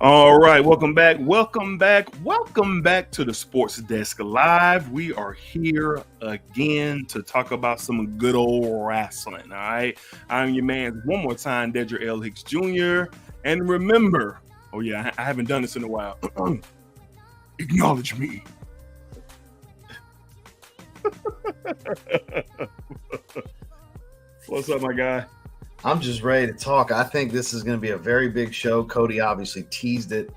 All right, welcome back to the Sports Desk Live. We are here again to talk about some good old wrestling. All right, I'm your man one more time, Dedrick L, Hicks Jr. And remember, oh yeah, I haven't done this in a while. Acknowledge me. What's up, my guy? I'm just ready to talk. I think this is going to be a very big show. Cody obviously teased it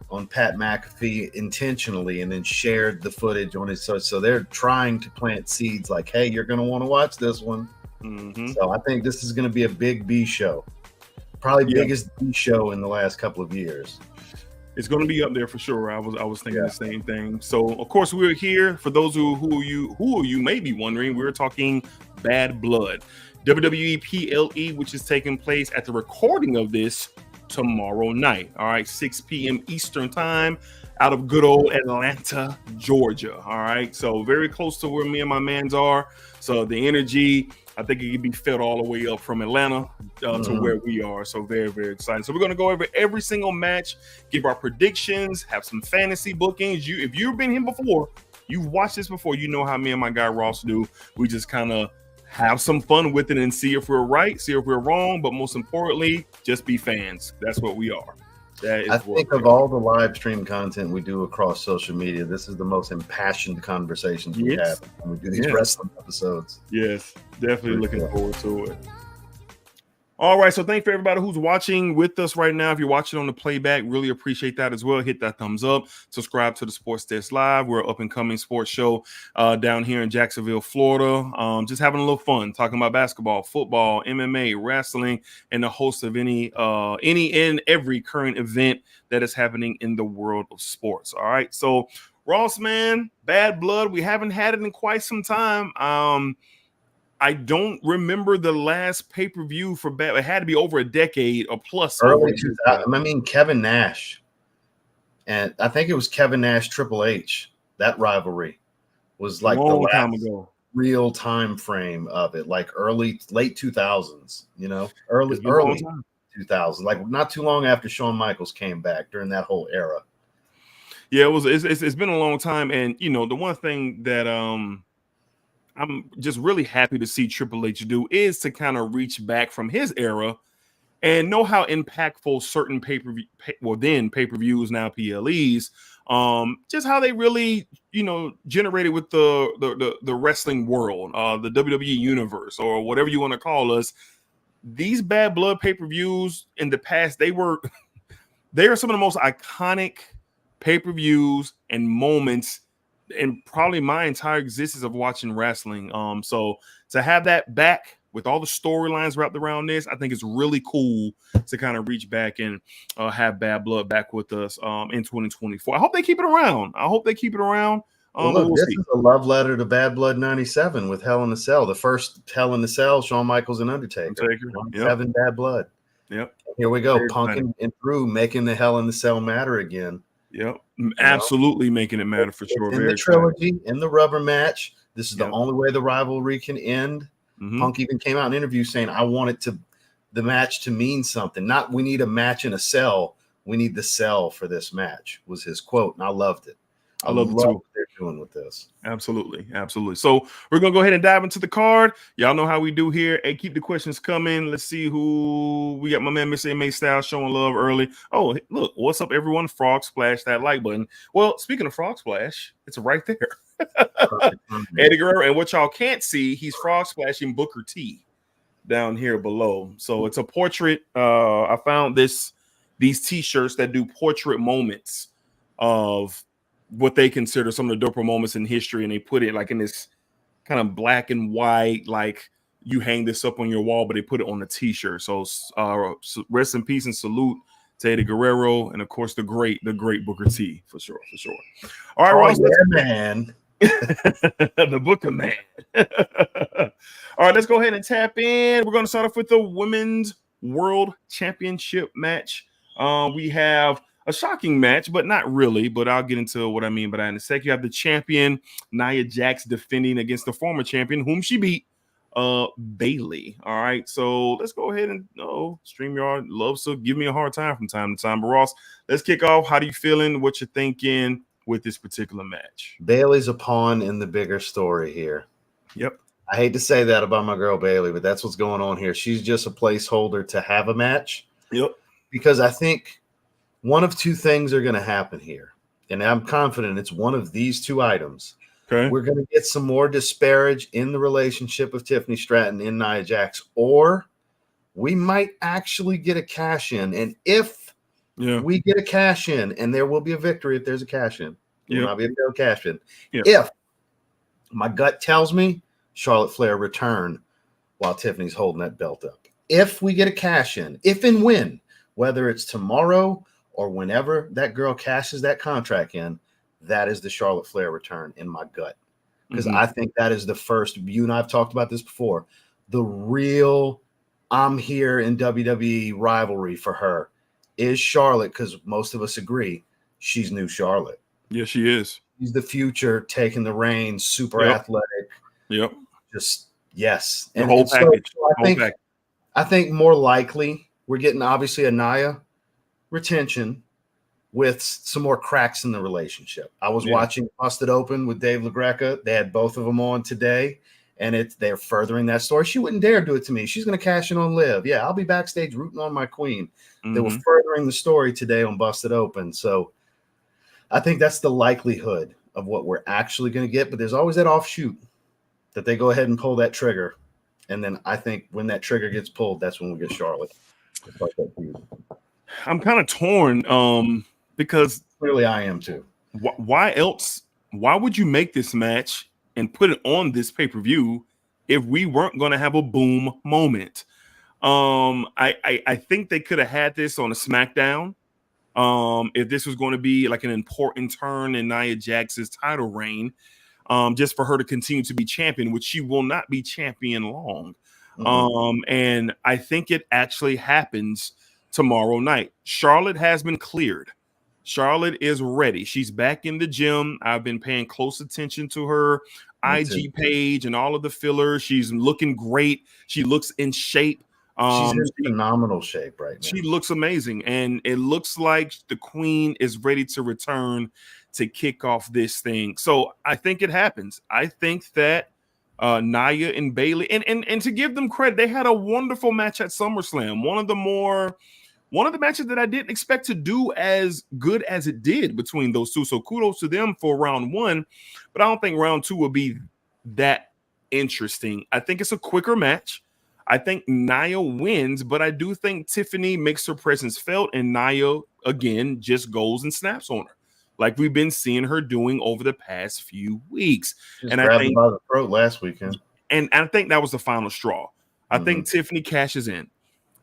on Pat McAfee intentionally and then shared the footage on his. So they're trying to plant seeds like, hey, you're going to want to watch this one. Mm-hmm. So I think this is going to be a big B show. Probably biggest B show in the last couple of years. It's going to be up there for sure. I was thinking the same thing. So of course we're here for those who you may be wondering. We're talking Bad Blood, WWE PLE, which is taking place at the recording of this tomorrow night. All right, 6 p.m. Eastern time, out of good old Atlanta, Georgia. All right, so very close to where me and my mans are. So the energy, I think it can be felt all the way up from Atlanta to where we are. So very, very exciting. So we're going to go over every single match, give our predictions, have some fantasy bookings. If you've been here before, you've watched this before, you know how me and my guy Ross do. We just kind of have some fun with it and see if we're right, see if we're wrong. But most importantly, just be fans. That's what we are. I think of all the live stream content we do across social media, this is the most impassioned conversations we have when we do these wrestling episodes. Yes, definitely looking forward to it. All right, so thank you for everybody who's watching with us right now. If you're watching on the playback, really appreciate that as well. Hit that thumbs up. Subscribe to the Sports Desk Live. We're an up-and-coming sports show down here in Jacksonville, Florida. Just having a little fun, talking about basketball, football, MMA, wrestling, and the host of any and every current event that is happening in the world of sports. All right, so Ross, man, Bad Blood. We haven't had it in quite some time. I don't remember the last pay-per-view for Bad. It had to be over a decade or plus. Early 2000. I mean, Kevin Nash. And I think it was Kevin Nash, Triple H. That rivalry was like the last real time frame of it, like late 2000s, early 2000s, like not too long after Shawn Michaels came back during that whole era. Yeah, it's been a long time. And, the one thing that I'm just really happy to see Triple H do is to kind of reach back from his era and know how impactful certain pay-per-views, now PLEs, just how they really, generated with the wrestling world, the WWE universe, or whatever you want to call us. These Bad Blood pay-per-views in the past, they are some of the most iconic pay-per-views and moments and probably my entire existence of watching wrestling. So to have that back with all the storylines wrapped around this, I think it's really cool to kind of reach back and have Bad Blood back with us in 2024. I hope they keep it around. This is a love letter to Bad Blood 97 with Hell in a Cell, the first Hell in a Cell, Shawn Michaels and Undertaker. 7 Bad Blood. Yep. Here we go, Punk and Drew making the Hell in the Cell matter again. Yep, absolutely making it matter for sure. In the trilogy, in the rubber match, this is the only way the rivalry can end. Punk even came out in an interview saying, I want the match to mean something. Not we need a match in a cell. We need the cell for this match, was his quote. And I loved it. I love what they're doing with this. Absolutely. So we're going to go ahead and dive into the card. Y'all know how we do here. Hey, keep the questions coming. Let's see who we got. My man, Mr. M.A. Style, showing love early. Oh, look, what's up, everyone? Frog Splash, that like button. Well, speaking of Frog Splash, it's right there. Eddie Guerrero. And what y'all can't see, he's Frog Splashing Booker T down here below. So it's a portrait. I found these T-shirts that do portrait moments of what they consider some of the doper moments in history, and they put it like in this kind of black and white, like you hang this up on your wall, but they put it on a T-shirt. So rest in peace and salute to Eddie Guerrero, and of course the great Booker T, for sure. All right, Ross, man. The Booker man. All right, let's go ahead and tap in. We're going to start off with the Women's World Championship match. We have a shocking match, but not really. But I'll get into what I mean by that in a sec. You have the champion, Nia Jax, defending against the former champion, whom she beat, Bailey. All right, so let's go ahead and StreamYard loves to give me a hard time from time to time. But Ross, let's kick off. How do you feeling? What you're thinking with this particular match? Bailey's a pawn in the bigger story here. Yep. I hate to say that about my girl Bailey, but that's what's going on here. She's just a placeholder to have a match. Yep. Because I think one of two things are going to happen here. And I'm confident it's one of these two items. Okay. We're going to get some more disparage in the relationship of Tiffany Stratton and Nia Jax, or we might actually get a cash in. And if we get a cash in, and there will be a victory if there's a cash in, there will not be a failed cash in. If my gut tells me Charlotte Flair return while Tiffany's holding that belt up. If we get a cash in, if and when, whether it's tomorrow or whenever that girl cashes that contract in, that is the Charlotte Flair return in my gut. Because I think that is the first, you and I have talked about this before, the real I'm here in WWE rivalry for her is Charlotte, because most of us agree she's new Charlotte. Yeah, she is. She's the future, taking the reins, super athletic. Yep. Just, yes. The whole package. So I think more likely we're getting obviously a Nia retention with some more cracks in the relationship. I was watching Busted Open with Dave LaGreca. They had both of them on today, and they're furthering that story. She wouldn't dare do it to me. She's going to cash in on Liv. Yeah, I'll be backstage rooting on my queen. They were furthering the story today on Busted Open. So I think that's the likelihood of what we're actually going to get. But there's always that offshoot that they go ahead and pull that trigger. And then I think when that trigger gets pulled, that's when we get Charlotte. I'm kind of torn because clearly I am too. Why else? Why would you make this match and put it on this pay-per-view if we weren't going to have a boom moment? I think they could have had this on a SmackDown. If this was going to be like an important turn in Nia Jax's title reign, just for her to continue to be champion, which she will not be champion long. And I think it actually happens tomorrow night. Charlotte has been cleared. Charlotte is ready. She's back in the gym. I've been paying close attention to her IG page and all of the fillers. She's looking great. She looks in shape. She's in phenomenal shape right now. She looks amazing. And it looks like the queen is ready to return to kick off this thing. So I think it happens. I think that Nia and Bailey, and to give them credit, they had a wonderful match at SummerSlam. One of the matches that I didn't expect to do as good as it did between those two. So kudos to them for round one, but I don't think round two will be that interesting. I think it's a quicker match. I think Nia wins, but I do think Tiffany makes her presence felt, and Nia again just goes and snaps on her, like we've been seeing her doing over the past few weeks. And I think by the throat last weekend, and I think that was the final straw. I think Tiffany cashes in.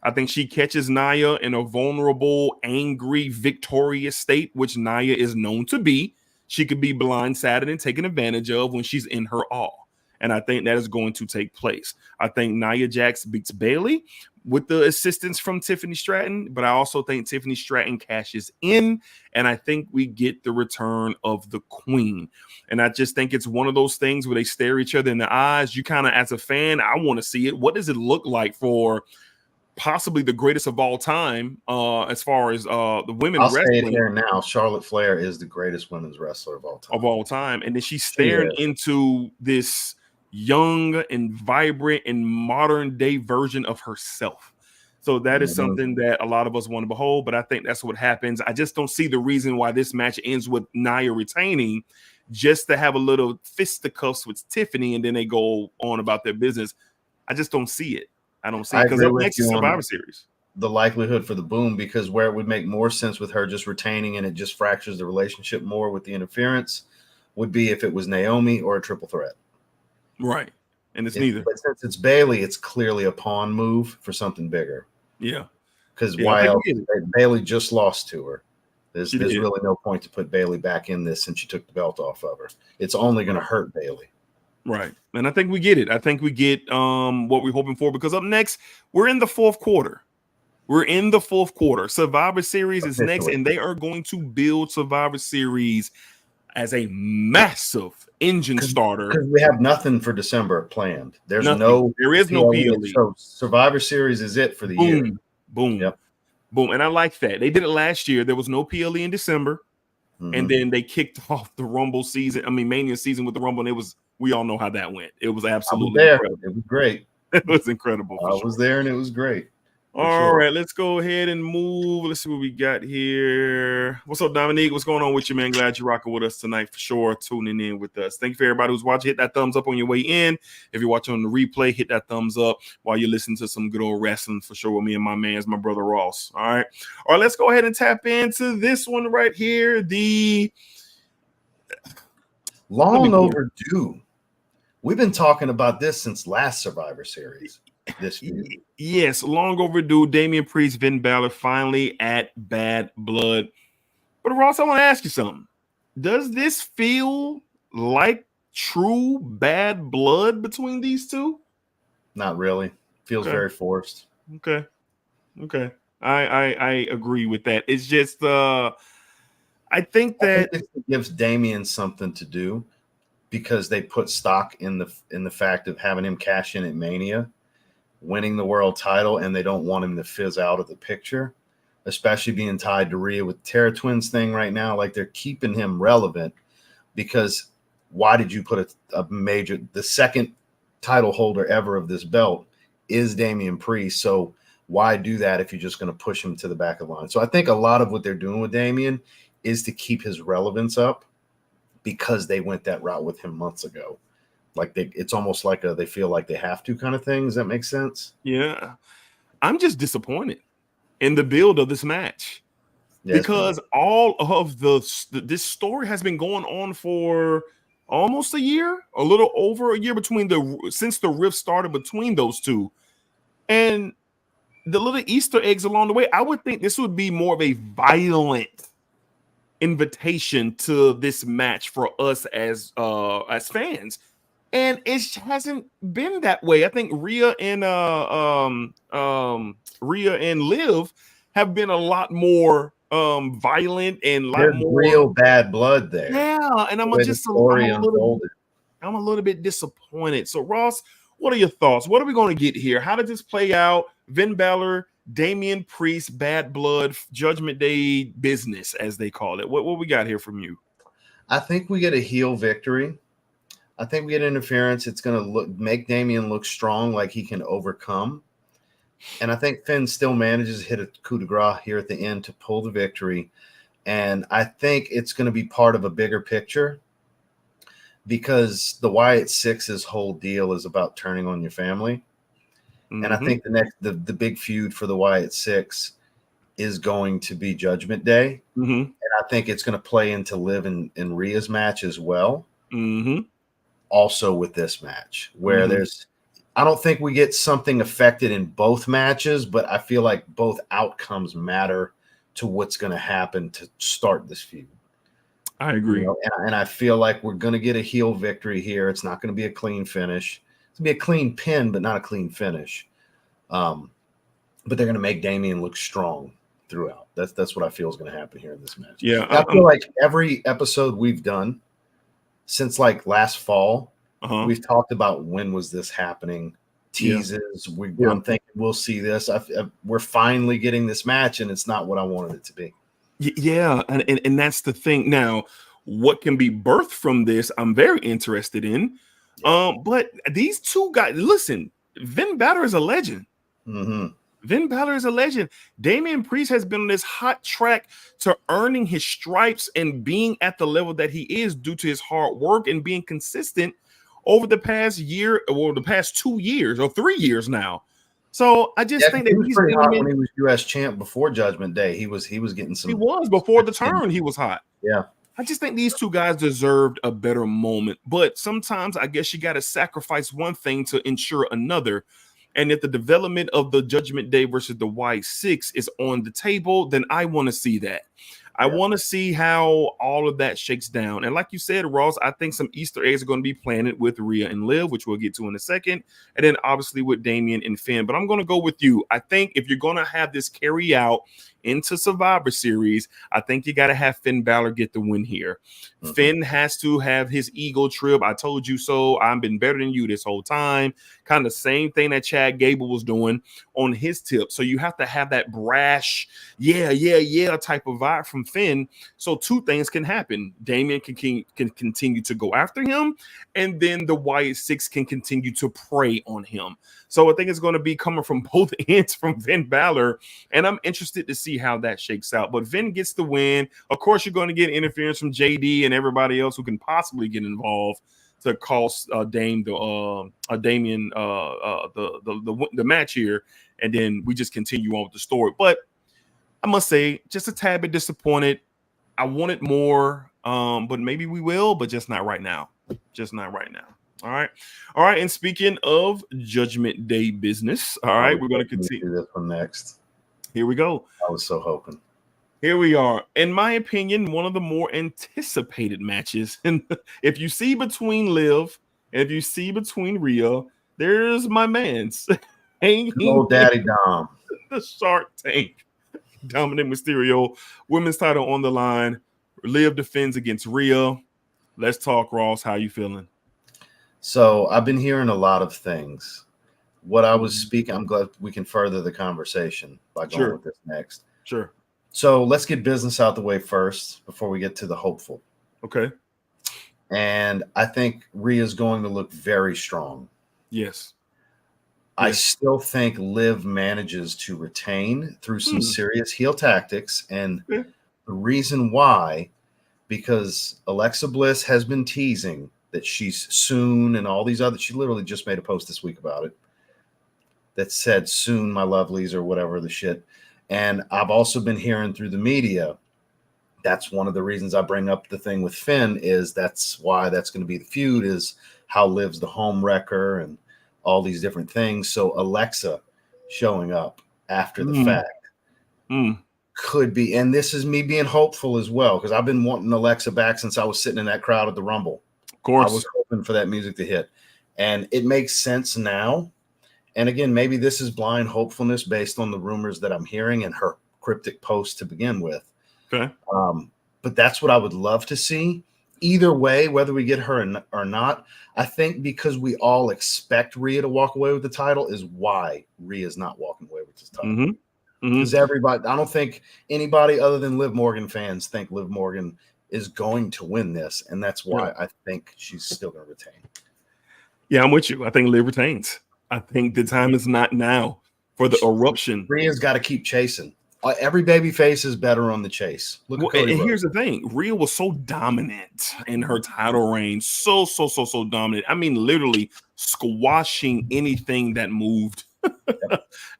I think she catches Nia in a vulnerable, angry, victorious state, which Nia is known to be. She could be blindsided and taken advantage of when she's in her all. And I think that is going to take place. I think Nia Jax beats Bailey with the assistance from Tiffany Stratton, but I also think Tiffany Stratton cashes in, and I think we get the return of the queen. And I just think it's one of those things where they stare each other in the eyes. You kind of, as a fan, I want to see it. What does it look like for possibly the greatest of all time as far as the women wrestling? I'll say it here now. Charlotte Flair is the greatest women's wrestler of all time. And then she's staring into this young and vibrant and modern day version of herself. So that is something that a lot of us want to behold, but I think that's what happens. I just don't see the reason why this match ends with Nia retaining, just to have a little fisticuffs with Tiffany and then they go on about their business. I just don't see it. I don't see it because it makes a Survivor Series. The likelihood for the boom, because where it would make more sense with her just retaining and it just fractures the relationship more with the interference would be if it was Naomi or a triple threat. Right. And it's neither. But since it's Bailey, it's clearly a pawn move for something bigger. Yeah. Because why else? Bailey just lost to her. There's really no point to put Bailey back in this since she took the belt off of her. It's only going to hurt Bailey. Right. And I think we get it. I think we get what we're hoping for, because up next, we're in the fourth quarter. Survivor Series is next, and they are going to build Survivor Series as a massive engine starter. Because we have nothing for December planned. There is no PLE. So Survivor Series is it for the year. Boom. Yep. Boom. And I like that. They did it last year. There was no PLE in December. And then they kicked off the Rumble season. I mean, Mania season with the Rumble. And we all know how that went. It was absolutely incredible. It was great. It was incredible. I was there and it was great. All right, let's go ahead and move. Let's see what we got here. What's up, Dominique? What's going on with you, man? Glad you're rocking with us tonight for sure, tuning in with us. Thank you for everybody who's watching. Hit that thumbs up on your way in. If you're watching on the replay, hit that thumbs up while you're listening to some good old wrestling for sure with me and my brother Ross. All right, let's go ahead and tap into this one right here. The long overdue. We've been talking about this since last Survivor Series. Yes, long overdue. Damian Priest, Finn Balor finally at Bad Blood. But Ross, I want to ask you something. Does this feel like true bad blood between these two? Not really. Feels very forced. Okay. I agree with that. It's just I think it gives Damian something to do because they put stock in the fact of having him cash in at Mania, winning the world title, and they don't want him to fizz out of the picture, especially being tied to Rhea with the Terra Twins thing right now. Like, they're keeping him relevant because why did you put the second title holder ever of this belt is Damian Priest. So why do that if you're just going to push him to the back of the line? So I think a lot of what they're doing with Damian is to keep his relevance up because they went that route with him months ago. Like it's almost like they feel like they have to kind of thing. Does that make sense? Yeah. I'm just disappointed in the build of this match because all of this story has been going on for almost a year, a little over a year since the rift started between those two. And the little Easter eggs along the way, I would think this would be more of a violent invitation to this match for us as fans. And it hasn't been that way. I think Rhea and Liv have been a lot more violent and a lot more real bad blood there. Yeah, and I'm a little bit disappointed. So Ross, what are your thoughts? What are we going to get here? How did this play out? Finn Balor, Damian Priest, Bad Blood, Judgment Day business, as they call it. What we got here from you? I think we get a heel victory. I think we get interference. It's going to make Damian look strong, like he can overcome. And I think Finn still manages to hit a coup de grace here at the end to pull the victory. And I think it's going to be part of a bigger picture because the Wyatt Six's whole deal is about turning on your family. Mm-hmm. And I think the big feud for the Wyatt Six is going to be Judgment Day. Mm-hmm. And I think it's going to play into Liv and Rhea's match as well. Mm-hmm. Also with this match where I don't think we get something affected in both matches, but I feel like both outcomes matter to what's going to happen to start this feud. I agree. And I feel like we're going to get a heel victory here. It's not going to be a clean finish. It's going to be a clean pin, but not a clean finish. But they're going to make Damian look strong throughout. That's what I feel is going to happen here in this match. Yeah. I feel like every episode we've done since like last fall, we've talked about when was this happening, teases. Yeah. I'm thinking we'll see this. We're finally getting this match, and it's not what I wanted it to be. Yeah, and that's the thing. Now, what can be birthed from this, I'm very interested in. But these two guys, listen, Finn Balor is a legend. Mm-hmm. Finn Balor is a legend. Damian Priest has been on this hot track to earning his stripes and being at the level that he is due to his hard work and being consistent over the past year or the past 2 years or 3 years now. So I just think that he's pretty hot when he was U.S. champ before Judgment Day. He was getting some. He was before the turn. He was hot. Yeah. I just think these two guys deserved a better moment. But sometimes I guess you got to sacrifice one thing to ensure another. And if the development of the Judgment Day versus the Y6 is on the table, then I want to see that. I want to see how all of that shakes down. And like you said, Ross, I think some Easter eggs are going to be planted with Rhea and Liv, which we'll get to in a second. And then obviously with Damian and Finn. But I'm going to go with you. I think if you're going to have this carry out into Survivor Series, I think you got to have Finn Balor get the win here. Mm-hmm. Finn has to have his ego trip. I told you so. I've been better than you this whole time. Kind of same thing that Chad Gable was doing on his tip. So you have to have that brash, yeah type of vibe from Finn. So two things can happen. Damian can continue to go after him, and then the Wyatt Six can continue to prey on him. So I think it's going to be coming from both ends from Finn Balor, and I'm interested to see how that shakes out. But Finn gets the win. Of course, you're going to get interference from JD and everybody else who can possibly get involved to cost Damian the match here, and then we just continue on with the story. But I must say, just a tad bit disappointed. I wanted more, but maybe we will, but just not right now. Just not right now. All right. And speaking of Judgment Day business, all right, we're going to continue this one next. Here we go. I was so hoping. Here we are. In my opinion, one of the more anticipated matches. And if you see between Liv and if you see between Rhea, there's my man's hanging old Daddy Dom, the Shark Tank. Dominic Mysterio, women's title on the line. Liv defends against Rhea. Let's talk, Ross. How you feeling? So I've been hearing a lot of things. What I was speaking, I'm glad we can further the conversation by going with this next. Sure. So let's get business out the way first before we get to the hopeful. Okay. And I think Rhea's going to look very strong. Yes. I still think Liv manages to retain through some serious heel tactics. And the reason why, because Alexa Bliss has been teasing that she's soon and all these other, she literally just made a post this week about it that said soon, my lovelies, or whatever the shit. And I've also been hearing through the media, that's one of the reasons I bring up the thing with Finn, is that's why that's going to be the feud, is how Liv's the home wrecker and all these different things. So Alexa showing up after the fact could be, and this is me being hopeful as well, because I've been wanting Alexa back since I was sitting in that crowd at the Rumble. Of course. I was hoping for that music to hit. And it makes sense now. And again, maybe this is blind hopefulness based on the rumors that I'm hearing and her cryptic post to begin with. Okay. But that's what I would love to see. Either way, whether we get her or not, I think because we all expect Rhea to walk away with the title is why Rhea's not walking away with this title. Because everybody, I don't think anybody other than Liv Morgan fans think Liv Morgan is going to win this. And that's why I think she's still going to retain. Yeah, I'm with you. I think Liv retains. I think the time is not now for the eruption. Rhea's got to keep chasing. Every baby face is better on the chase. Look at Cody Rhodes. Here's the thing. Rhea was so dominant in her title reign. So dominant. I mean, literally squashing anything that moved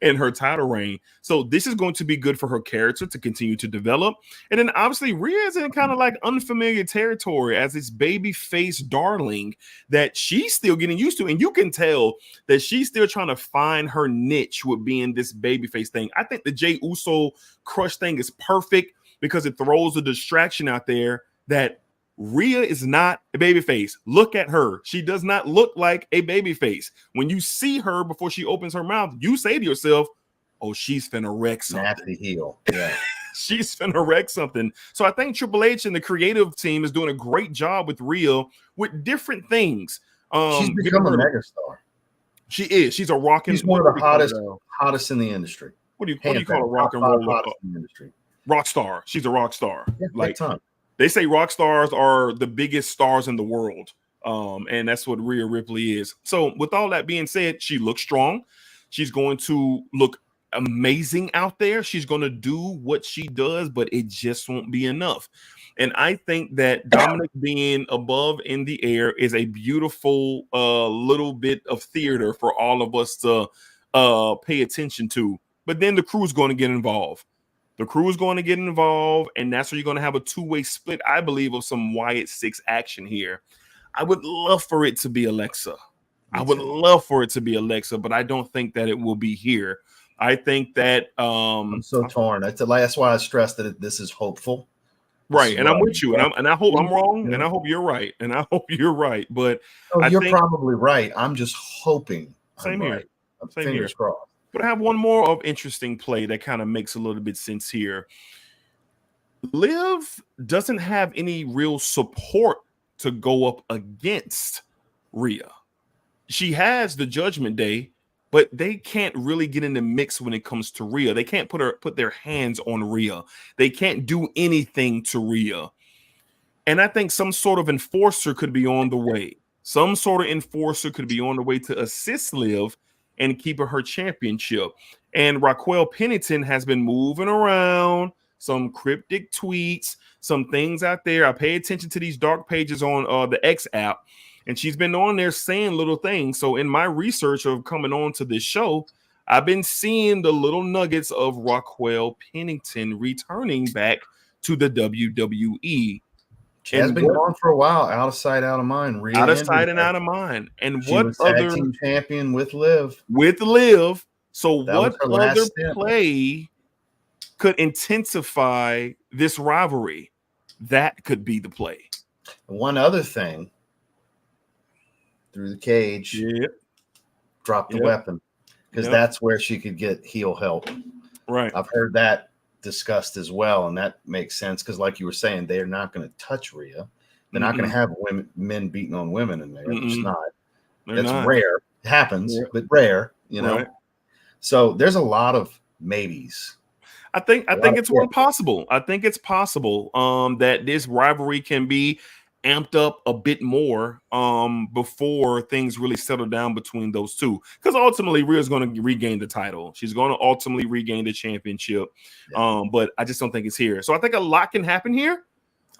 in her title reign. So this is going to be good for her character to continue to develop. And then obviously Rhea is in kind of like unfamiliar territory as this baby face darling that she's still getting used to. And you can tell that she's still trying to find her niche with being this baby face thing. I think the Jey Uso crush thing is perfect because it throws a distraction out there that Rhea is not a babyface. Look at her. She does not look like a babyface. When you see her before she opens her mouth, you say to yourself, oh, she's finna wreck something. Nasty heel. Yeah. She's finna wreck something. So I think Triple H and the creative team is doing a great job with Rhea with different things. She's become a megastar. She is. She's a rockin'. She's one of the hottest in the industry. What do you call a rock and roll industry? Rock star. She's a rock star. Yeah, like time. They say rock stars are the biggest stars in the world. And that's what Rhea Ripley is. So with all that being said, she looks strong. She's going to look amazing out there. She's going to do what she does, but it just won't be enough. And I think that Dominic being above in the air is a beautiful little bit of theater for all of us to pay attention to. But then the crew's going to get involved. The crew is going to get involved, and that's where you're going to have a two-way split, I believe, of some Wyatt Six action here. I would love for it to be Alexa. But I don't think that it will be here. I think that I'm so torn. That's why I stressed that this is hopeful. Right, and I'm with you, and I hope I'm wrong, and I hope you're right, But you're probably right. I'm just hoping. Same here. Fingers crossed. But I have one more of interesting play that kind of makes a little bit sense here. Liv doesn't have any real support to go up against Rhea. She has the Judgment Day, but they can't really get in the mix when it comes to Rhea. They can't put their hands on Rhea. They can't do anything to Rhea. And I think some sort of enforcer could be on the way. Some sort of enforcer could be on the way to assist Liv and keep her championship. And Raquel Pennington has been moving around, some cryptic tweets, some things out there. I pay attention to these dark pages on the X app, and she's been on there saying little things. So in my research of coming on to this show, I've been seeing the little nuggets of Raquel Pennington returning back to the WWE. She has been gone for a while, out of sight, out of mind. Out of sight and out of mind. And she what was other tag team champion with Liv? With Liv. So That what other step. play could intensify this rivalry? That could be the play. One other thing, through the cage, drop the weapon, because that's where she could get heel help. Right. I've heard that discussed as well, and that makes sense because, like you were saying, they're not going to touch Rhea. They're not going to have men beating on women in there. It's not. It's rare. It happens, but rare. You know. Right. So there's a lot of maybes. I think it's one possible. I think it's possible that this rivalry can be amped up a bit more before things really settle down between those two. Because ultimately, Rhea's going to regain the title. She's going to ultimately regain the championship. But I just don't think it's here. So I think a lot can happen here.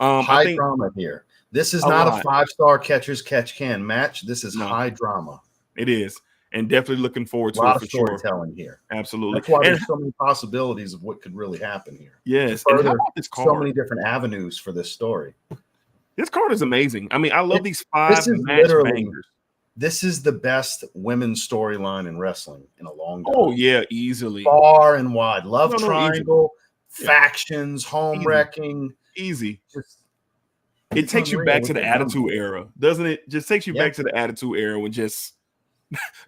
High drama here. This is not a 5-star catcher's catch can match. This is high drama. It is. And definitely looking forward to a lot it for of storytelling here. Absolutely. That's why there's so many possibilities of what could really happen here. Yes. And how about this card? So many different avenues for this story. This card is amazing. I mean, I love these 5 match bangers. This is the best women's storyline in wrestling in a long time. Oh, yeah, easily. Far and wide. Love triangle, factions, home wrecking. Easy. It takes you back to the Attitude Era, doesn't it? Just takes you back to the Attitude Era when just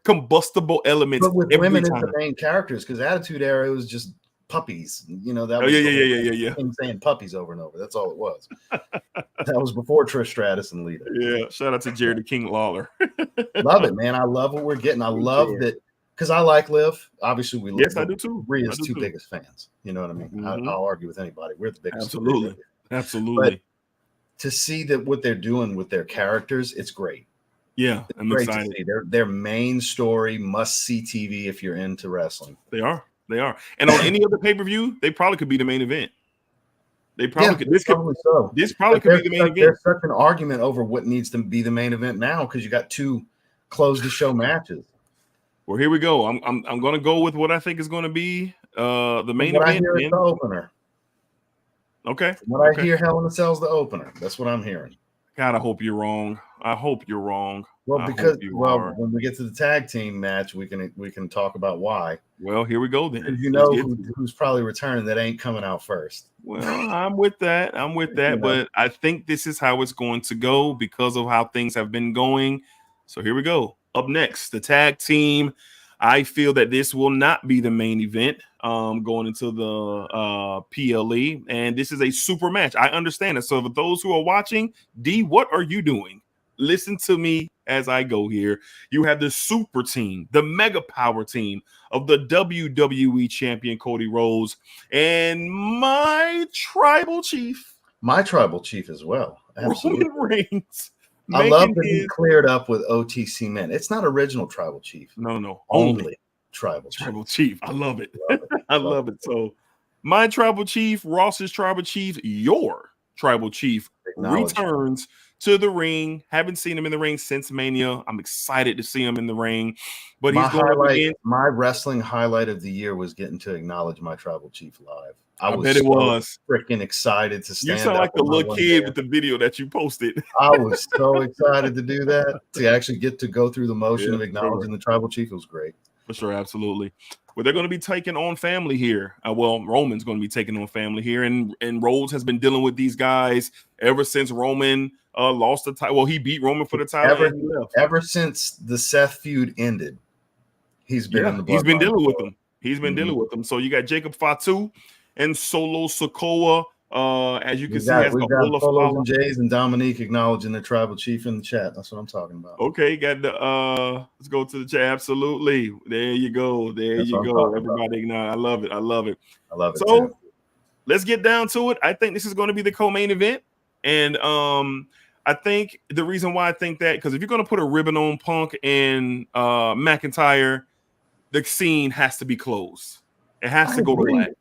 combustible elements. But with women as the main characters, because Attitude Era was just puppies. You know, that was saying puppies over and over. That's all it was. That was before Trish Stratus and Lita. Yeah, shout out to Jerry the King Lawler. Love it, man. I love what we're getting. I love that because I like Liv. Obviously, we love. Yes, I do too. Rhea's two biggest fans. You know what I mean? I'll argue with anybody. We're the biggest. Absolutely. But to see that what they're doing with their characters, it's great. Yeah, I'm excited. To see. Their main story must see TV if you're into wrestling. They are. And on any other pay-per-view, they probably could be the main event. They probably could. This probably could be the main event. There's such an argument over what needs to be the main event now because you got 2 close the show matches. Well, here we go. I'm going to go with what I think is going to be the main event. I hear is the opener. Okay. I hear, Hell in a Cell's the opener. That's what I'm hearing. God, I hope you're wrong. Well, because when we get to the tag team match, we can talk about why. Well, here we go then. You know who's probably returning that ain't coming out first. Well, I'm with that. But I think this is how it's going to go because of how things have been going. So here we go. Up next, the tag team. I feel that this will not be the main event going into the PLE. And this is a super match. I understand it. So for those who are watching, D, what are you doing? Listen to me as I go here. You have the super team, the mega power team of the WWE champion Cody Rhodes and my tribal chief. My tribal chief as well. Absolutely. Roman Reigns. I love that he cleared up with OTC men. It's not original tribal chief. No. Only tribal chief. I love it. I love it. So my tribal chief, Ross's tribal chief, your tribal chief returns to the ring. Haven't seen him in the ring since Mania. I'm excited to see him in the ring. But my wrestling highlight of the year was getting to acknowledge my tribal chief live. I bet it was freaking excited to stand. You sound like the little kid with the video that you posted. I was so excited to do that, to actually get to go through the motion of acknowledging the tribal chief. It was great. For sure, absolutely. Well, they're going to be taking on family here. Roman's going to be taking on family here, and Rhodes has been dealing with these guys ever since Roman lost the title. Well, he beat Roman for the title. Ever since the Seth feud ended, he's been in the he's been bloodline dealing with before. them. He's been dealing with them. So you got Jacob Fatu and Solo Sokoa. As you can see, has we've the got Polos Olafala. and Jays and Dominique acknowledging the tribal chief in the chat. That's what I'm talking about. Okay, got the let's go to the chat. Absolutely. There you go. That's you go. Everybody acknowledge. I love it. I love it. I love it. So too. Let's get down to it. I think this is going to be the co-main event. And I think the reason why I think that, because if you're going to put a ribbon on Punk and McIntyre, the scene has to be closed. It has to go to black. It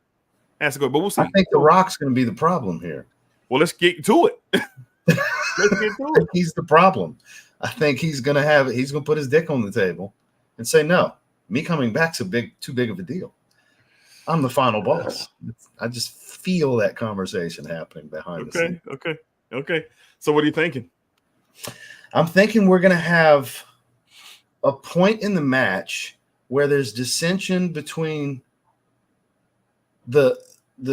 has to go, but we'll see. I think The Rock's going to be the problem here. Well, let's get to it. Let's get to it. He's the problem. I think he's going to put his dick on the table and say, no, me coming back's too big of a deal. I'm the final boss. I just feel that conversation happening behind the scenes. Okay. So what are you thinking? I'm thinking we're going to have a point in the match where there's dissension between the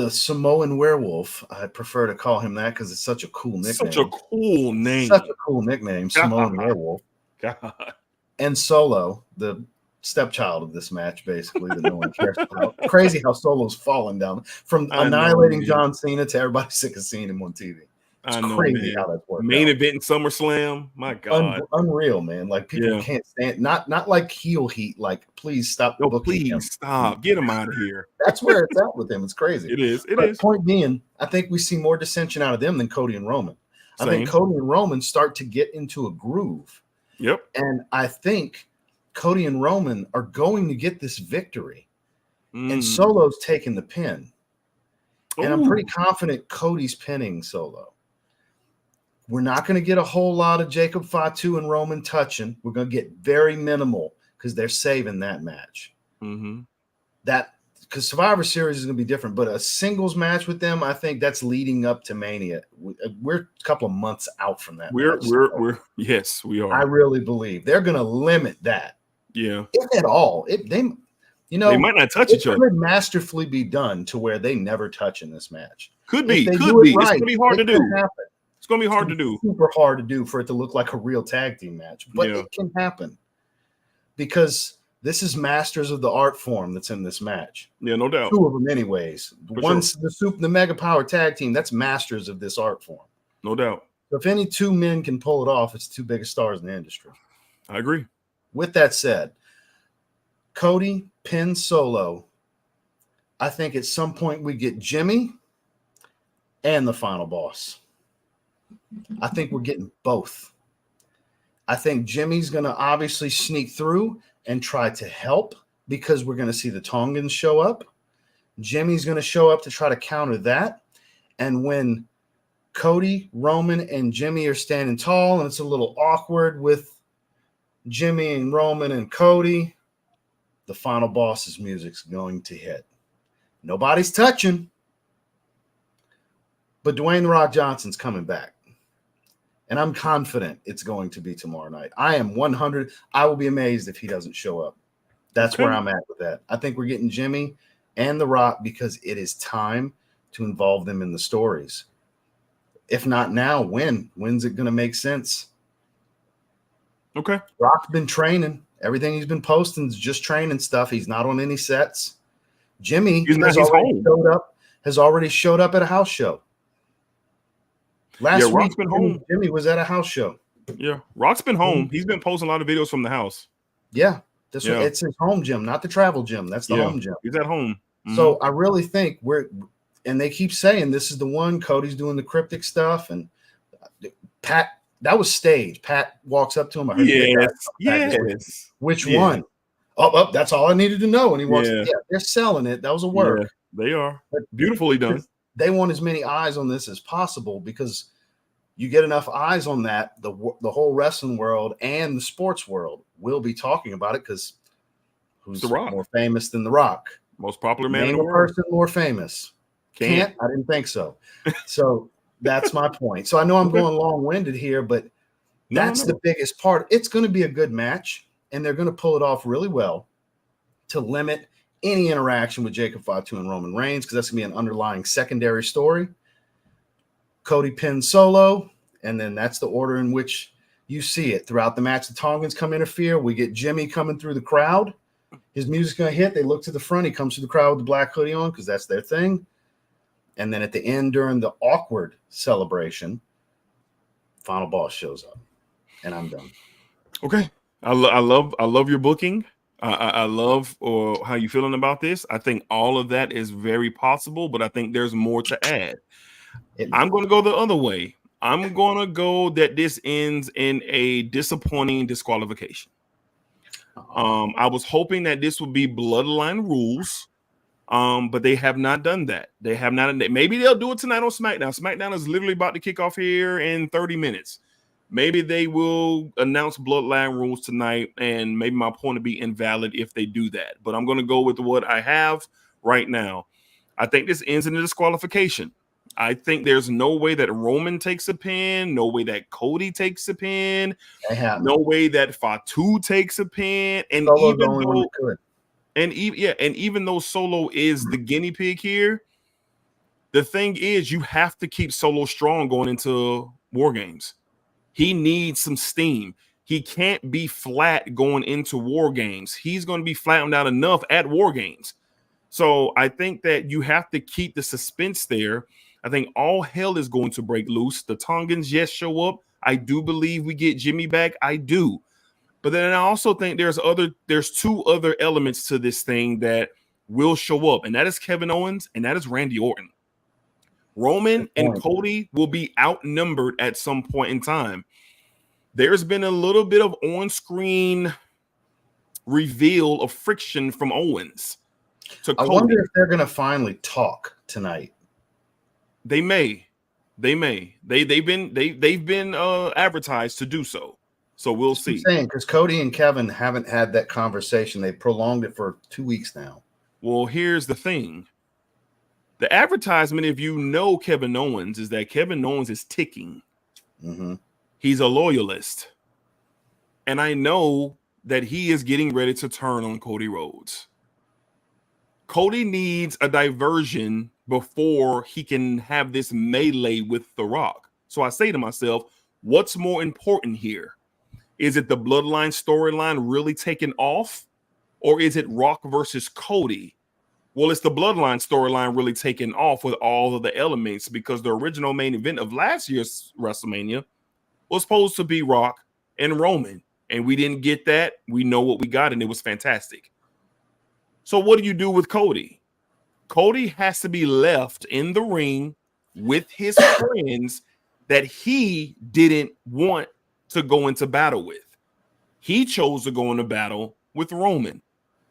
Samoan werewolf. I prefer to call him that because it's such a cool nickname. Such a cool name. Samoan werewolf. God. And Solo, the stepchild of this match, basically, that no one cares about. Crazy how Solo's fallen down from annihilating John Cena to everybody sick of seeing him on TV. It's crazy how that's working. Main event in SummerSlam. My God. Unreal, man. Like people can't stand not like heel heat, like please stop. No, please stop. Get him out of here. That's where it's at with him. It's crazy. It is. Point being, I think we see more dissension out of them than Cody and Roman. I think Cody and Roman start to get into a groove. Yep. And I think Cody and Roman are going to get this victory. And Solo's taking the pin. And I'm pretty confident Cody's pinning Solo. We're not going to get a whole lot of Jacob Fatu and Roman touching. We're going to get very minimal because they're saving that match. Because Survivor Series is going to be different, but a singles match with them, I think that's leading up to Mania. We're a couple of months out from that. Yes, we are. I really believe they're going to limit that. Yeah, if at all. They might not touch each other. It could masterfully be done to where they never touch in this match. Could be. It's going to be hard to do. It's going to be hard to do. Super hard to do for it to look like a real tag team match. But it can happen because this is masters of the art form that's in this match. Yeah, no doubt. Two of them anyways. The Mega Power tag team, that's masters of this art form. No doubt. So if any two men can pull it off, it's two biggest stars in the industry. I agree. With that said, Cody pins Solo. I think at some point we get Jimmy and the final boss. I think we're getting both. I think Jimmy's going to obviously sneak through and try to help because we're going to see the Tongans show up. Jimmy's going to show up to try to counter that. And when Cody, Roman, and Jimmy are standing tall and it's a little awkward with Jimmy and Roman and Cody, the final boss's music's going to hit. Nobody's touching, but Dwayne "The Rock" Johnson's coming back. And I'm confident it's going to be tomorrow night. I am 100. I will be amazed if he doesn't show up. That's where I'm at with that. I think we're getting Jimmy and The Rock because it is time to involve them in the stories. If not now, when? When's it going to make sense? Okay. Rock's been training. Everything he's been posting is just training stuff. He's not on any sets. Jimmy has already showed up at a house show. Last week, Jimmy was at a house show. Yeah, Rock's been home. He's been posting a lot of videos from the house. Yeah, it's his home gym, not the travel gym. That's the home gym. He's at home. So I really think and they keep saying this is the one. Cody's doing the cryptic stuff, and Pat. That was staged. Pat walks up to him. I heard yes. Which one? Oh, that's all I needed to know. And he walks. Yeah, they're selling it. That was a work. Yeah, they are beautifully done. They want as many eyes on this as possible because you get enough eyes on that, the whole wrestling world and the sports world will be talking about it because who's The Rock. More famous than The Rock? Most popular man in the world. Person more famous. Can't? I didn't think so. So that's my point. So I know I'm going long-winded here, but that's the biggest part. It's going to be a good match, and they're going to pull it off really well to limit any interaction with Jacob Fatu and Roman Reigns because that's going to be an underlying secondary story. Cody pins Solo, and then that's the order in which you see it throughout the match. The Tongans come interfere. We get Jimmy coming through the crowd. His music's going to hit. They look to the front. He comes to the crowd with the black hoodie on because that's their thing. And then at the end, during the awkward celebration, Final Boss shows up, and I'm done. Okay, I love your booking. I love how you feeling about this. I think all of that is very possible, but I think there's more to add. I'm going to go the other way. I'm going to go that this ends in a disappointing disqualification. I was hoping that this would be bloodline rules, but they have not done that. They have not. Maybe they'll do it tonight on SmackDown. SmackDown is literally about to kick off here in 30 minutes. Maybe they will announce bloodline rules tonight, and maybe my point will be invalid if they do that. But I'm going to go with what I have right now. I think this ends in a disqualification. I think there's no way that Roman takes a pin, no way that Cody takes a pin, no way that Fatu takes a pin, and even though Solo is the guinea pig here, the thing is you have to keep Solo strong going into War Games. He needs some steam. He can't be flat going into War Games. He's going to be flattened out enough at War Games. So I think that you have to keep the suspense there. I think all hell is going to break loose. The Tongans, yes, show up. I do believe we get Jimmy back. I do. But then I also think there's two other elements to this thing that will show up, and that is Kevin Owens and that is Randy Orton. Roman and Cody will be outnumbered at some point in time. There's been a little bit of on-screen reveal of friction from Owens to Cody. I wonder if they're going to finally talk tonight. They may. They've been advertised to do so. So we'll see. I'm saying because Cody and Kevin haven't had that conversation. They prolonged it for 2 weeks now. Well, here's the thing. The advertisement, if you know Kevin Owens, is that Kevin Owens is ticking. Mm-hmm. He's a loyalist. And I know that he is getting ready to turn on Cody Rhodes. Cody needs a diversion before he can have this melee with The Rock. So I say to myself, what's more important here? Is it the bloodline storyline really taking off? Or is it Rock versus Cody? Well, it's the bloodline storyline really taking off with all of the elements, because the original main event of last year's WrestleMania was supposed to be Rock and Roman, and we didn't get that. We know what we got, and it was fantastic. So what do you do with Cody? Cody has to be left in the ring with his friends that he didn't want to go into battle with. He chose to go into battle with Roman.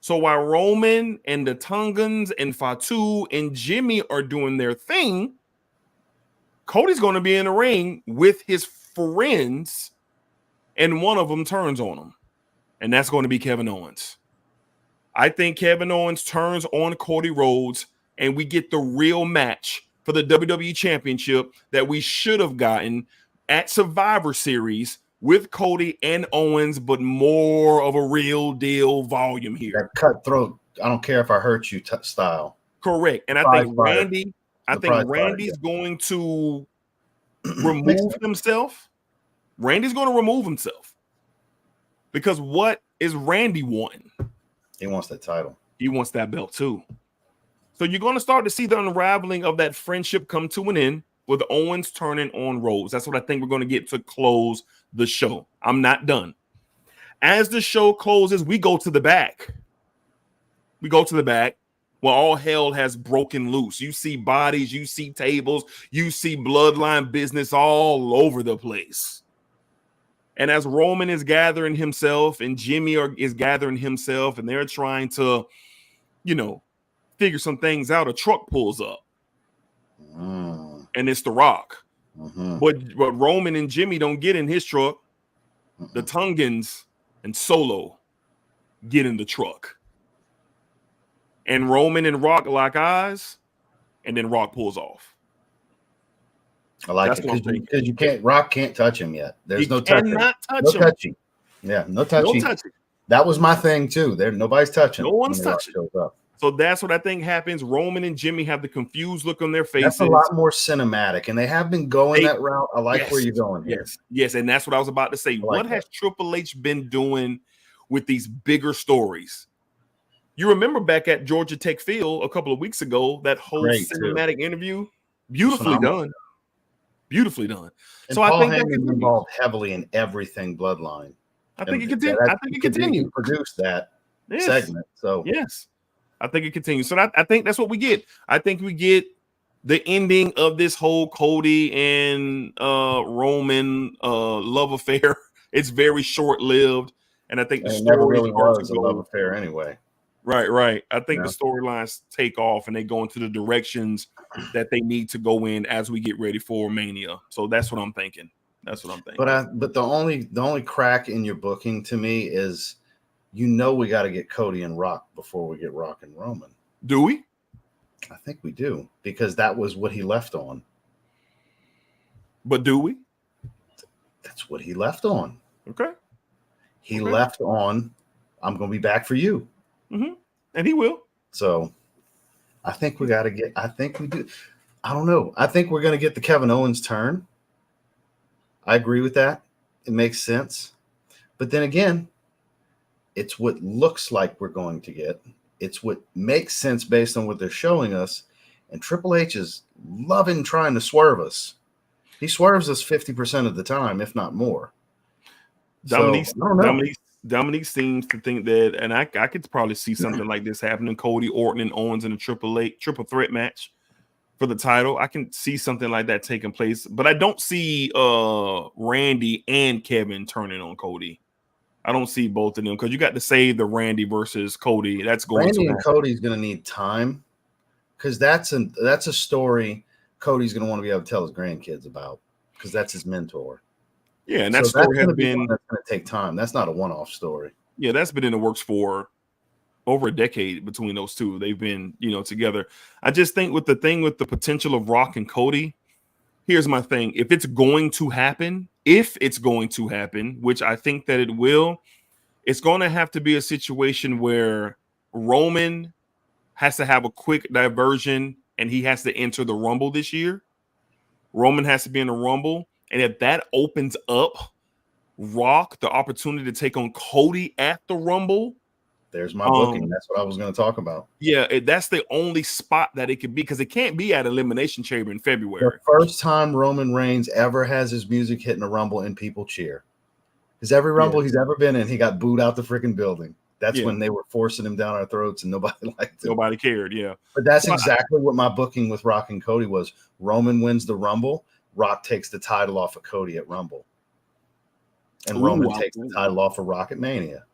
So while Roman and the Tongans and Fatu and Jimmy are doing their thing, Cody's going to be in the ring with his friends, and one of them turns on him, and that's going to be Kevin Owens. I think Kevin Owens turns on Cody Rhodes, and we get the real match for the WWE Championship that we should have gotten at Survivor Series with Cody and Owens, but more of a real deal volume here. That cutthroat, I don't care if I hurt you style. Correct. And I think Randy's going to remove himself. Randy's going to remove himself. Because what is Randy wanting? He wants that title. He wants that belt too. So you're going to start to see the unraveling of that friendship come to an end with Owens turning on Rhodes. That's what I think we're going to get to close the show. I'm not done. As the show closes, we go to the back. Well, all hell has broken loose. You see bodies, you see tables, you see bloodline business all over the place. And as Roman is gathering himself and Jimmy is gathering himself, and they're trying to, figure some things out, a truck pulls up. And it's The Rock. Mm-hmm. But Roman and Jimmy don't get in his truck. Mm-hmm. The Tongans and Solo get in the truck. And Roman and Rock lock eyes, and then Rock pulls off. I like it because you can't. Rock can't touch him yet. There's no touching. No touching. Yeah, no touching. No touching. That was my thing too. Nobody's touching. No one's touching. So that's what I think happens. Roman and Jimmy have the confused look on their faces. That's a lot more cinematic, and they have been going that route. I like where you're going here. Yes, and that's what I was about to say. What has Triple H been doing with these bigger stories? You remember back at Georgia Tech Field a couple of weeks ago, that whole Great, cinematic interview, beautifully done. Beautifully done. And So Paul I think that Heyman's continues. involved heavily in everything Bloodline. I think it And continues. I think it continues. He produced that Yes. segment. So yes, I think it continues. So I think that's what we get. I think we get the ending of this whole Cody and Roman love affair. It's very short-lived, and I think the it never story really was a love affair anyway. Right. I think the storylines take off and they go into the directions that they need to go in as we get ready for Mania. So that's what I'm thinking. But the only crack in your booking to me is, we got to get Cody and Rock before we get Rock and Roman. Do we? I think we do, because that was what he left on. But do we? That's what he left on. Okay. He left on, I'm going to be back for you. Mm-hmm. And he will. So I think we got to get, I think we do. I don't know. I think we're going to get the Kevin Owens turn. I agree with that. It makes sense. But then again, it's what looks like we're going to get. It's what makes sense based on what they're showing us. And Triple H is loving trying to swerve us. He swerves us 50% of the time, if not more. Dominique seems to think that, and I could probably see something like this happening. Cody, Orton, and Owens in a triple threat match for the title. I can see something like that taking place, but I don't see Randy and Kevin turning on Cody. I don't see both of them, because you got to save the Randy versus Cody. That's going Randy to and Cody's going to need time, because that's a story Cody's going to want to be able to tell his grandkids about, because that's his mentor. Yeah, and that story has been going to take time. That's not a one-off story. Yeah, that's been in the works for over a decade between those two. They've been, together. I just think with the potential of Rock and Cody, here's my thing. If it's going to happen, which I think that it will, it's going to have to be a situation where Roman has to have a quick diversion and he has to enter the Rumble this year. Roman has to be in the Rumble. And if that opens up Rock the opportunity to take on Cody at the Rumble, there's my booking. That's what I was going to talk about. Yeah, that's the only spot that it could be, because it can't be at Elimination Chamber in February. The first time Roman Reigns ever has his music hit in a Rumble and people cheer. Because every Rumble he's ever been in, he got booed out the freaking building. That's when they were forcing him down our throats and nobody liked it. Nobody cared, yeah. But that's exactly what my booking with Rock and Cody was. Roman wins the Rumble. Rock takes the title off of Cody at Rumble. And Roman takes the title off of Rock at Mania.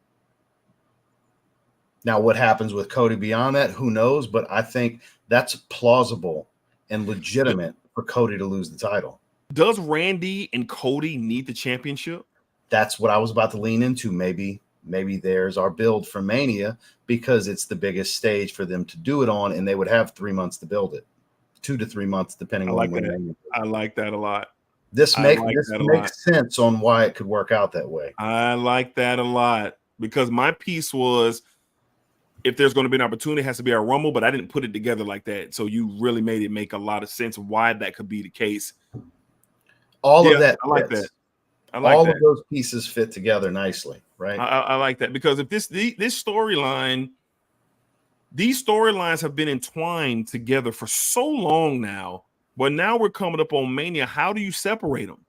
Now, what happens with Cody beyond that, who knows? But I think that's plausible and legitimate for Cody to lose the title. Does Randy and Cody need the championship? That's what I was about to lean into. Maybe there's our build for Mania, because it's the biggest stage for them to do it on, and they would have 3 months to build it. 2 to 3 months, depending on when. I like that a lot. This makes sense on why it could work out that way. I like that a lot, because my piece was, if there's going to be an opportunity, it has to be a Rumble, but I didn't put it together like that. So you really made it make a lot of sense why that could be the case. All of that. I like that. All of those pieces fit together nicely, right? I like that, because if this storyline, these storylines have been entwined together for so long now, but now we're coming up on Mania. How do you separate them?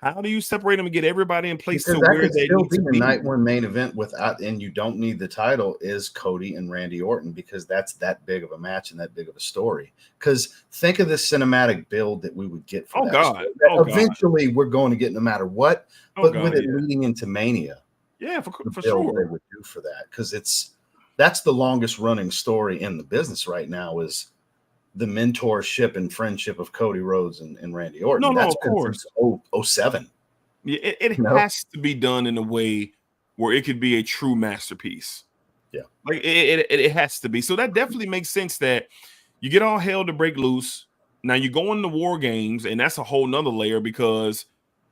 How do you separate them and get everybody in place to where they need to be? The night one main event without, and you don't need the title, is Cody and Randy Orton, because that's that big of a match and that big of a story. Because think of the cinematic build that we would get for that. Eventually, we're going to get no matter what, but with it leading into Mania. Yeah, for sure. They would do for that, because that's the longest running story in the business right now, is the mentorship and friendship of Cody Rhodes and Randy Orton. That's of course. 07. Yeah, it has to be done in a way where it could be a true masterpiece. Yeah, like it has to be. So that definitely makes sense that you get all hell to break loose. Now you go into War Games, and that's a whole nother layer, because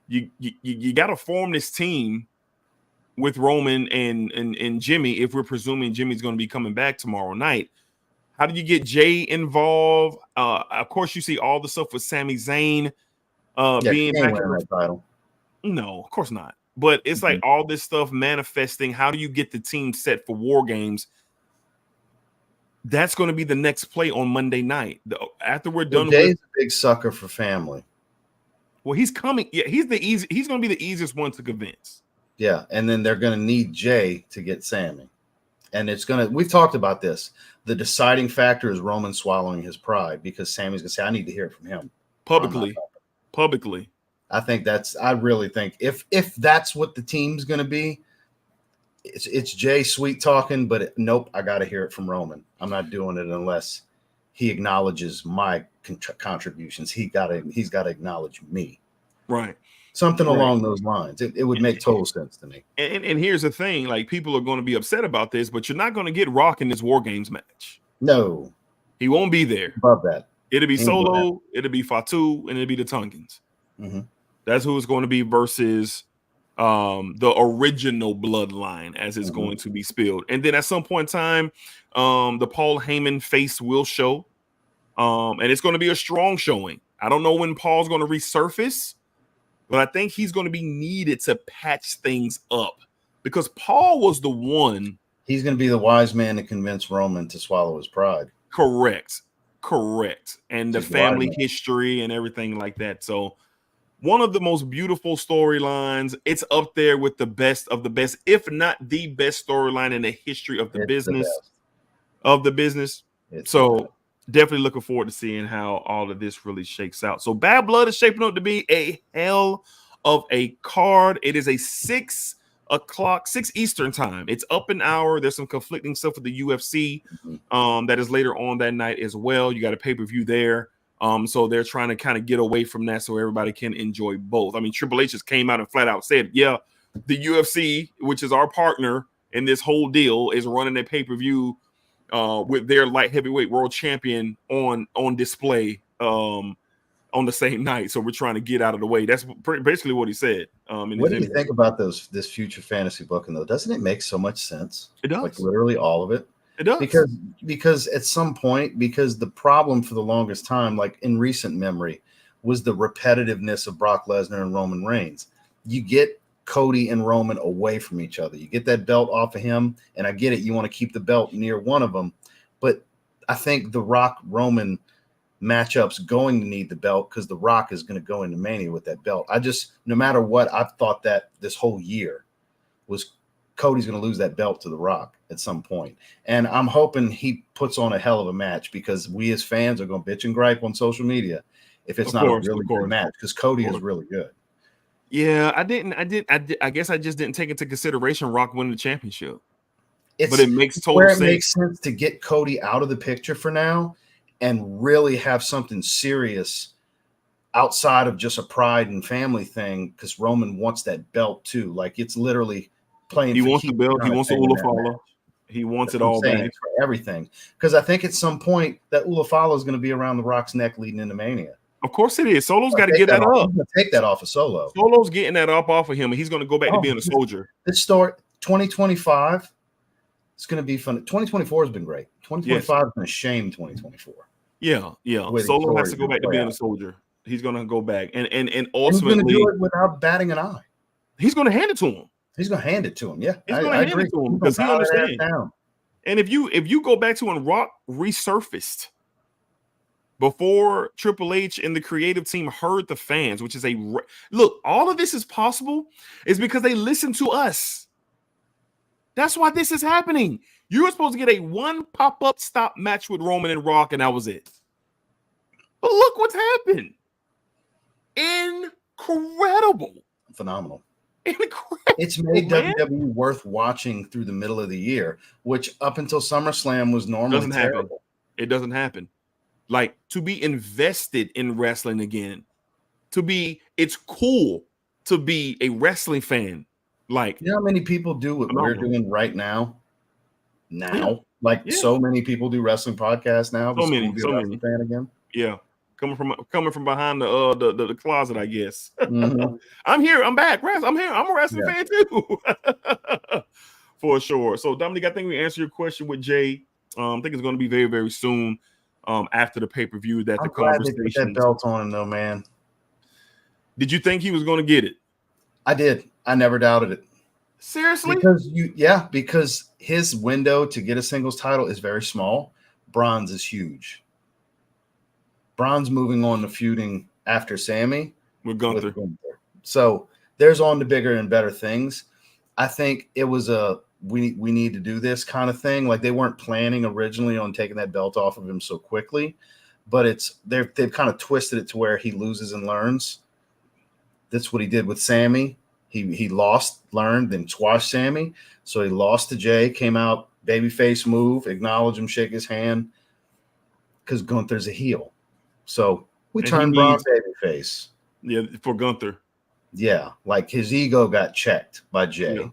you got to form this team with Roman and Jimmy, if we're presuming Jimmy's going to be coming back tomorrow night. How do you get Jay involved? Of course, you see all the stuff with Sami Zayn being back in the title. No, of course not. But it's like all this stuff manifesting. How do you get the team set for War Games? That's going to be the next play on Monday night. After we're done Jay's with, a big sucker for family. well, he's coming. Yeah, he's going to be the easiest one to convince. Yeah, and then they're going to need Jay to get Sammy. And it's going to, we've talked about this. The deciding factor is Roman swallowing his pride, because Sammy's going to say, I need to hear it from him. Publicly. I really think if that's what the team's going to be, it's Jay sweet talking, but nope, I got to hear it from Roman. I'm not doing it unless he acknowledges my contributions. He's got to acknowledge me. Right. Something along those lines. It would make total sense to me. And here's the thing, like, people are going to be upset about this, but you're not going to get Rock in this War Games match. No. He won't be there. Above that. It'll be Solo, it'll be Fatu, and it'll be the Tongans. Mm-hmm. That's who it's going to be versus the original bloodline, as it's going to be spilled. And then at some point in time, the Paul Heyman face will show. And it's going to be a strong showing. I don't know when Paul's going to resurface, but I think he's going to be needed to patch things up, because Paul was the one. He's going to be the wise man to convince Roman to swallow his pride. Correct. And the family history and everything like that. So one of the most beautiful storylines. It's up there with the best of the best, if not the best storyline in the history of the business. Definitely looking forward to seeing how all of this really shakes out. So Bad Blood is shaping up to be a hell of a card. It is a 6 Eastern time. It's up an hour. There's some conflicting stuff with the UFC that is later on that night as well. You got a pay-per-view there. So they're trying to kind of get away from that so everybody can enjoy both. I mean, Triple H just came out and flat out said, yeah, the UFC, which is our partner in this whole deal, is running a pay-per-view with their light heavyweight world champion on display on the same night. So we're trying to get out of the way. That's basically what he said. What do you think about this future fantasy booking, though? Doesn't it make so much sense? It does. Like literally all of it. It does. Because at some point, because the problem for the longest time, like in recent memory, was the repetitiveness of Brock Lesnar and Roman Reigns. You get Cody and Roman away from each other. You get that belt off of him, and I get it. You want to keep the belt near one of them, but I think the Rock Roman matchup's going to need the belt, because the Rock is going to go into Mania with that belt. No matter what, I've thought that this whole year was Cody's going to lose that belt to the Rock at some point. And I'm hoping he puts on a hell of a match, because we as fans are going to bitch and gripe on social media if it's not a really good match, because Cody is really good. Yeah, I guess I just didn't take into consideration Rock winning the championship. But it makes total sense. It makes sense to get Cody out of the picture for now and really have something serious outside of just a pride and family thing, because Roman wants that belt too. Like, it's literally playing. He wants the belt. He wants the Ulafala. He wants it all back. For everything. Because I think at some point that Ulafala is going to be around the Rock's neck leading into Mania. Of course it is. Solo's got to get that up. Take that off of Solo. Solo's getting that up off of him, and he's going to go back to being a soldier. This story, 2025, it's going to be fun. 2024 has been great. 2025 is going to shame 2024. Yeah. Solo has to go back to being a soldier. He's going to go back, and ultimately, he's going to do it without batting an eye. He's going to hand it to him. He's going to hand it to him. Yeah, he's going to hand it to him because he understands. And if you go back to when Rock resurfaced before Triple H and the creative team heard the fans, which is look, all of this is possible is because they listen to us. That's why this is happening. You were supposed to get a one pop-up stop match with Roman and Rock, and that was it. But look what's happened. Incredible. Phenomenal. Incredible. It's made WWE worth watching through the middle of the year, which up until SummerSlam was normally terrible. It doesn't happen. Like, to be invested in wrestling again, it's cool to be a wrestling fan. Like, you know how many people do what we're doing right now? So many people do wrestling podcasts now. So many. Fan again. Yeah. Coming from behind the closet, I guess. Mm-hmm. I'm here. I'm back. I'm here. I'm a wrestling fan too, for sure. So, Dominic, I think we answered your question with Jay. I think it's going to be very, very soon after the pay-per-view that the conversation. They put that belt on him, though, man. Did you think he was going to get it? I did. I never doubted it. Seriously? Because his window to get a singles title is very small. Bronze is huge. Bronze moving on to feuding after Sammy with Gunther. So there's on to bigger and better things. I think it was a we need to do this kind of thing. Like they weren't planning originally on taking that belt off of him so quickly, but they've kind of twisted it to where he loses and learns. That's what he did with Sammy. He lost, learned, then squashed Sammy. So he lost to Jay, came out, babyface move, acknowledge him, shake his hand, because Gunther's a heel. So we turned Braun babyface. Yeah, for Gunther. Yeah, like his ego got checked by Jay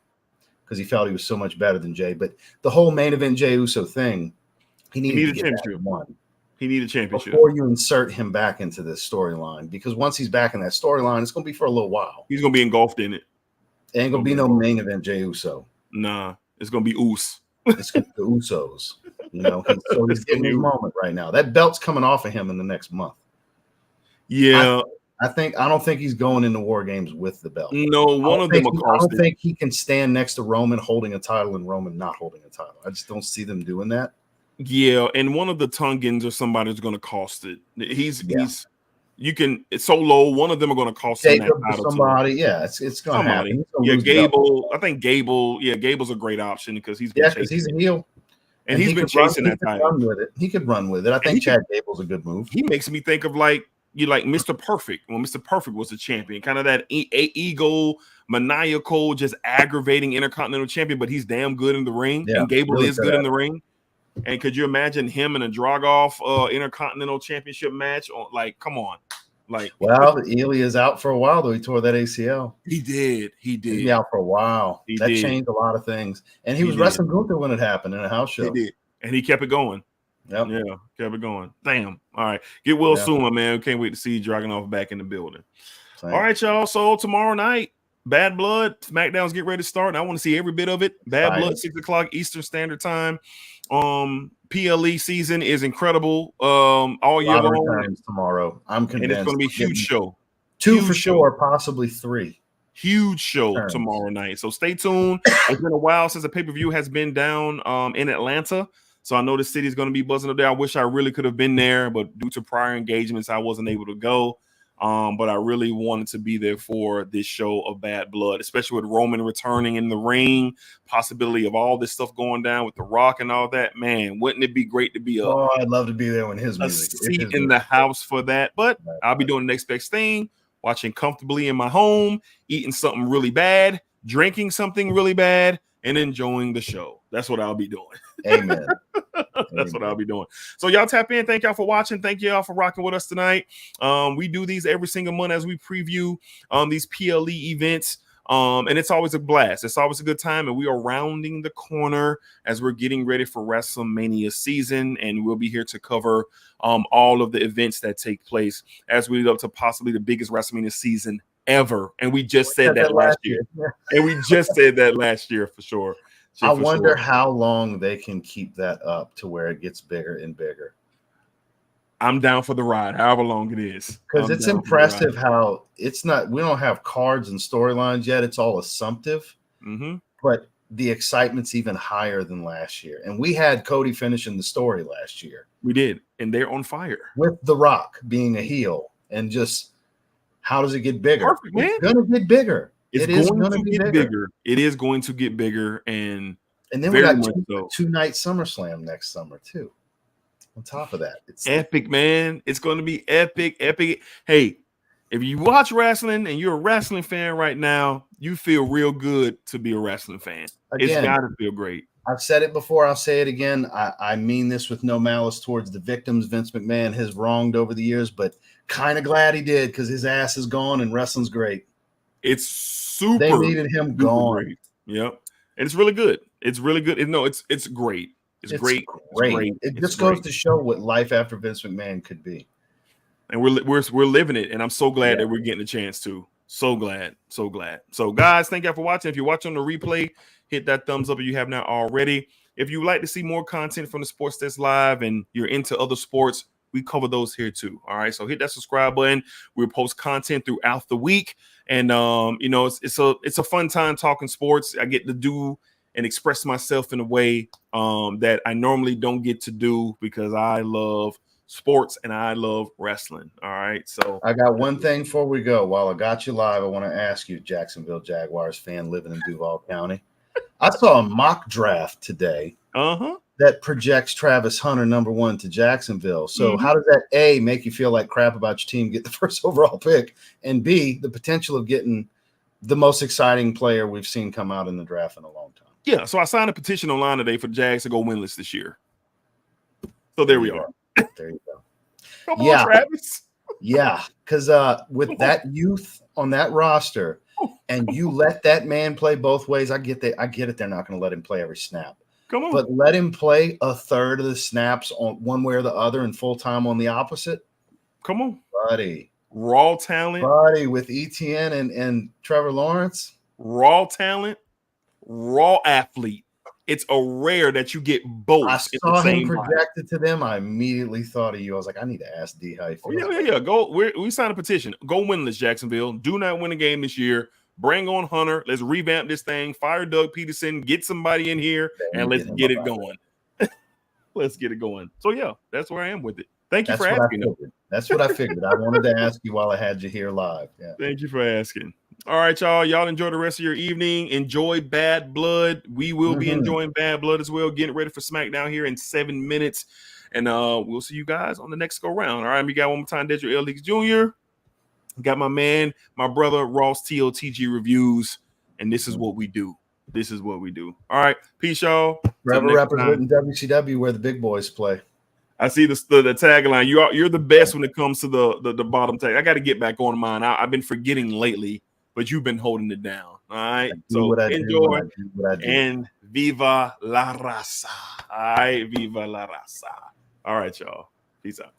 because he felt he was so much better than Jay. But the whole main event Jey Uso thing, he needed to get that one. He needed a championship before you insert him back into this storyline, because once he's back in that storyline, it's going to be for a little while. He's going to be engulfed in it. It ain't going to be no main event Jey Uso. Nah, it's going to be Us. It's going to be the Usos. So he's getting his moment right now. That belt's coming off of him in the next month. Yeah. I don't think he's going into War Games with the belt. No, one of them. I don't think he can stand next to Roman holding a title and Roman not holding a title. I just don't see them doing that. Yeah, and one of the Tongans or somebody's going to cost it. It's so low. One of them are going to cost him that title. Somebody, it's going to happen. Yeah, Gable. I think Gable. Yeah, Gable's a great option because he's a heel, and he's been chasing that title. He could run with it. I think Chad Gable's a good move. He makes me think of like Mr. Perfect when Mr. Perfect was the champion, kind of that ego maniacal, just aggravating Intercontinental champion, but he's damn good in the ring, and Gable really is good in the ring. And could you imagine him in a Dragoff Intercontinental Championship match? Come on. Elia's out for a while, though. He tore that ACL. He did. He's out for a while. That changed a lot of things. And he was wrestling Gunther when it happened in a house show. He did. And he kept it going. Yep. Yeah, kept it going. Damn. All right. Get well soon, my man. Can't wait to see Dragunov back in the building. Same. All right, y'all. So tomorrow night, Bad Blood, SmackDown's get ready to start. And I want to see every bit of it. Bad Blood, 6 o'clock Eastern Standard Time. PLE season is incredible. All year long. Tomorrow, I'm convinced. And it's going to be a huge show. 2 for sure, possibly 3. Huge show tomorrow night. So stay tuned. It's been a while since a pay-per-view has been down in Atlanta. So I know the city is going to be buzzing up there. I wish I really could have been there, but due to prior engagements, I wasn't able to go. But I really wanted to be there for this show of Bad Blood, especially with Roman returning in the ring, possibility of all this stuff going down with The Rock and all that. Man, wouldn't it be great to be I'd love to be there when his music seat in the house for that. But I'll be doing the next best thing, watching comfortably in my home, eating something really bad, drinking something really bad, and enjoying the show. That's what I'll be doing. Amen. That's what I'll be doing. So y'all tap in. Thank y'all for watching. Thank y'all for rocking with us tonight. We do these every single month as we preview these PLE events. And it's always a blast. It's always a good time. And we are rounding the corner as we're getting ready for WrestleMania season. And we'll be here to cover all of the events that take place as we lead up to possibly the biggest WrestleMania season ever. And we just said that last year. And we just said that last year for sure. I wonder how long they can keep that up to where it gets bigger and bigger. I'm down for the ride, however long it is. Because it's impressive how it's not, we don't have cards and storylines yet. It's all assumptive. Mm-hmm. But the excitement's even higher than last year. And we had Cody finishing the story last year. We did. And they're on fire. With The Rock being a heel. And just how does it get bigger? Perfect, man. It's going to get bigger. It's going to get bigger. It is going to get bigger. And then we got two-night SummerSlam next summer, too. On top of that, it's epic, man. It's going to be epic. Hey, if you watch wrestling and you're a wrestling fan right now, you feel real good to be a wrestling fan. It's got to feel great. I've said it before. I'll say it again. I mean this with no malice towards the victims Vince McMahon has wronged over the years, but kind of glad he did because his ass is gone and wrestling's great. It's super. They needed him gone. Great. Yep. And it's really good. It's really good. It's great. It's great. It just goes to show what life after Vince McMahon could be. And we're living it. And I'm so glad that we're getting a chance to. So glad. So guys, thank y'all for watching. If you're watching on the replay, hit that thumbs up if you have not already. If you would like to see more content from the Sports Desk Live and you're into other sports, we cover those here too. All right. So hit that subscribe button. We'll post content throughout the week. And it's a fun time talking sports. I get to do and express myself in a way that I normally don't get to do because I love sports and I love wrestling. All right. So I got one thing before we go. While I got you live, I want to ask you, Jacksonville Jaguars fan living in Duval County. I saw a mock draft today that projects Travis Hunter #1 to Jacksonville. So how does that A, make you feel like crap about your team, get the first overall pick, and B, the potential of getting the most exciting player we've seen come out in the draft in a long time? Yeah, so I signed a petition online today for Jags to go winless this year. So there we are. There you go. Come on, Travis. Yeah, because with that youth on that roster, and you let that man play both ways, I get that. I get it. They're not going to let him play every snap. Come on. But let him play a third of the snaps on one way or the other and full time on the opposite. Come on. Buddy. Raw talent. Buddy, with ETN and Trevor Lawrence. Raw talent, raw athlete. It's a rare that you get both. I saw him projected to them. I immediately thought of you. I was like, I need to ask D how he feels. Yeah. Go. We signed a petition. Go winless, Jacksonville. Do not win a game this year. Bring on Hunter. Let's revamp this thing. Fire Doug Peterson. Get somebody in here, and let's get it going. Let's get it going. So, yeah, that's where I am with it. Thank you for asking. That's what I figured. I wanted to ask you while I had you here live. Yeah. Thank you for asking. All right, y'all. Y'all enjoy the rest of your evening. Enjoy Bad Blood. We will be enjoying Bad Blood as well. Getting ready for SmackDown here in 7 minutes. And we'll see you guys on the next go round. All right, we got one more time, Dedrick L. Hicks Jr. Got my man, my brother, Ross TOTG Reviews. And this is what we do. This is what we do. All right. Peace, y'all. Forever representing WCW where the big boys play. I see the tagline. You're the best when it comes to the bottom tag. I got to get back on mine. I've been forgetting lately, but you've been holding it down. All right. So enjoy and viva la raza. All right. Viva la raza. All right, y'all. Peace out.